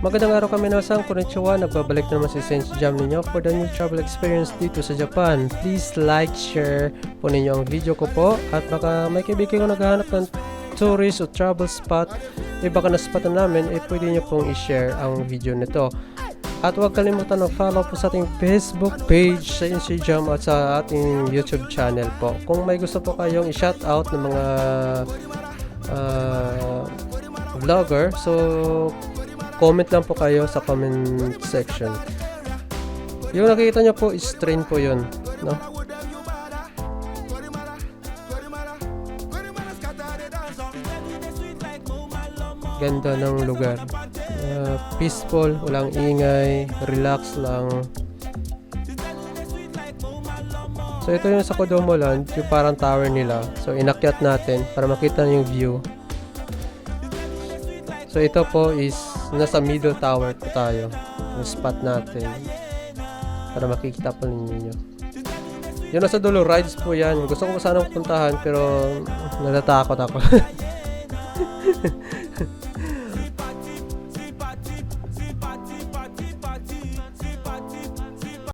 Magandang araw kami na sang konnichiwa. Nagbabalik na naman si Sense Jam ninyo for the new travel experience dito sa Japan. Please like, share po ninyo ang video ko po. At baka may kaibigan ko naghahanap ng tourist o travel spot, baka na spot na namin, pwede nyo pong i-share ang video nito. At huwag kalimutan na follow po sa ating Facebook page, sa Instagram at sa ating YouTube channel po. Kung may gusto po kayong i-shoutout ng mga vlogger, so comment lang po kayo sa comment section. Yung nakikita nyo po is train po yun, no? Ganda ng lugar, peaceful, walang ingay, relax lang. So ito yung sa Kodomo Land, yung parang tower nila. So inakyat natin para makita yung view. So ito po is nasa middle tower po tayo, yung spot natin, para makikita po ninyo. Yun nasa dulo, rides po yan. Gusto ko sanang puntahan pero natatakot ako.